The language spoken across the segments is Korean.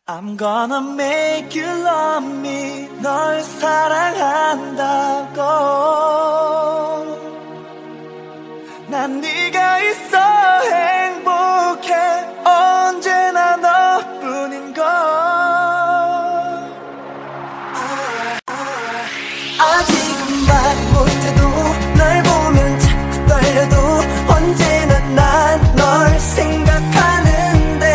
I'm gonna make you love me. 널 사랑한다고. 난 네가 있어 행복해. 언제나 너뿐인걸. 아직은 말 못해도 널 보면 자꾸 떨려도 언제나 난 널 생각하는데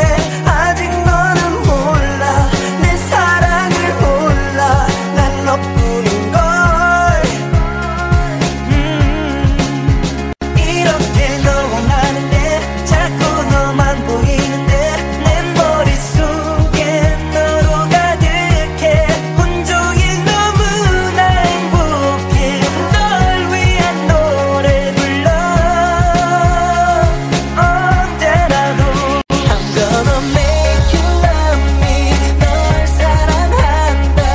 아직 너는 몰라 내 사랑을 몰라 난 너뿐인걸. 이렇게 너와 나는데 자꾸 너만 보이는데 내 머릿속에 너로 가득해. 온종일 너무나 행복해. 널 위한 노래 불러 언제나도. I'm gonna make you love me. 널 사랑한다고.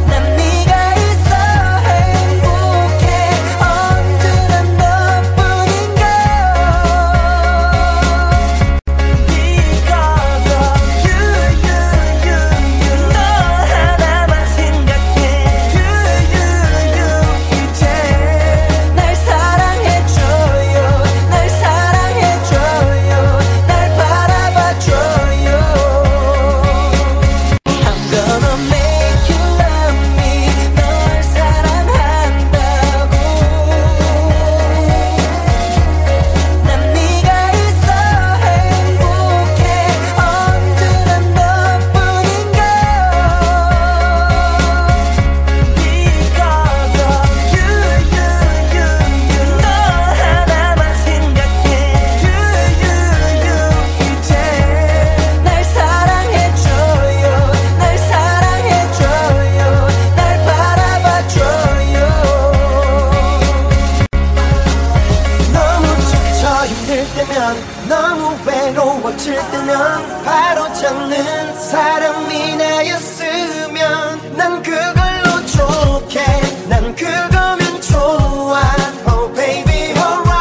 난 네가 있어 행복해. 언제나 너뿐인걸. Because of you. 너 하나만 생각해. 이제 날 사랑해줘요. 날 사랑해줘요. 날 바라봐줘요. I'm gonna make you love me. 널 사랑한다고. 난 네가 있어 행복해. 언제나 너뿐인걸. Because of you. 너 하나만 생각해. 이제 날 사랑해줘요. 날 사랑해줘요. 날 바라봐줘요. 너무 지쳐 힘들 때면 너무 외로워질 때면 바로 찾는 사람이 나였으면 난 그걸로 좋게. 난 그거면 좋아. Oh baby alright.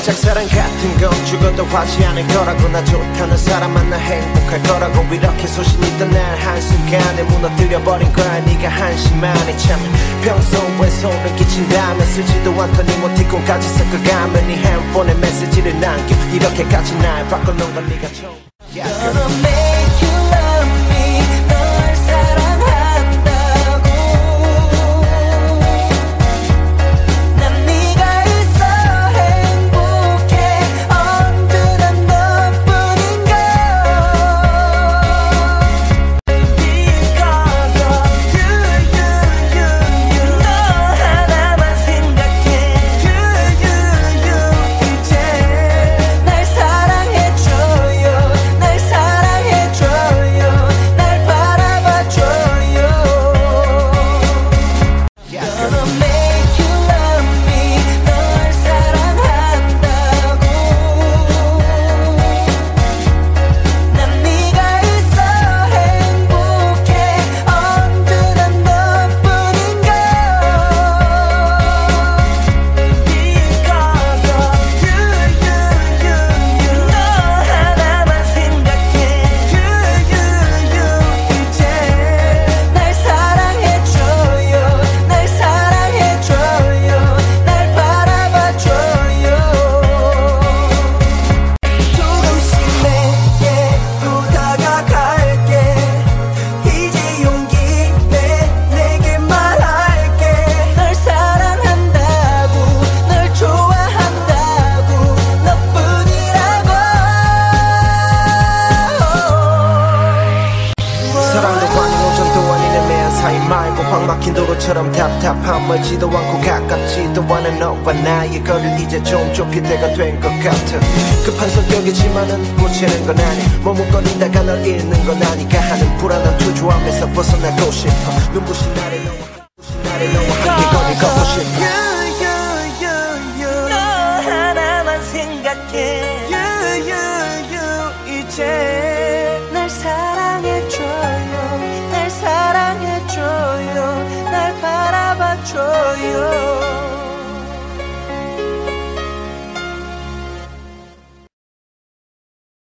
짝사랑 같은 건 죽어도 하지 않을 거라고. 나 좋다는 사람 만나 행복할 거라고. 이렇게 소신있던 날 한순간에 무너뜨려버린 거야. 네가 한심하니 참. 평소에 소름 끼친다면 쓰지도 않던 이모티콘까지 섞어가면 네 핸폰에 메시지를 남겨. 이렇게까지 날 바꿔놓은 건 네가 처음. Gonna make you love me. 널 사랑한다고. 난 네가 있어 행복해. 언제나 너뿐인걸. Because of you. 너 하나만 생각해. 이제 날 사랑해줘요. 날 사랑해줘요. 날 바라봐줘요. Gonna make you love me. 널 사랑한다고. 난 네가 있어 행복해. 언제나 너뿐인걸. Because of you. 너 하나만 생각해. 이제 날 사랑해줘요. 날 사랑해줘요. 날 바라봐줘요. 조금씩 내게 또 다가갈게. 이제 용기 내 내게 말할게. 널 사랑한다고. 널 좋아한다고. 너뿐이라고. 사랑도 아닌 오전도 아닌 애매한 사이 말고 확 막힌 도로처럼 답답한 멀지도 않고 가깝지도 않은 너와 나의 거리를 이제 좀 좁힐 때가 된 것 같아. 급한 성격이지만은 묻히는 건 아니. 머뭇거리다가 널 잃는 건 아니까 하는 불안한 초조함에서 벗어나고 싶어. 눈부신 날에 너와 함께 거리 걷고 싶어. 너 하나만 생각해. 이제 날 사랑해줘요. 날 사랑해줘요. 날 바라봐줘요.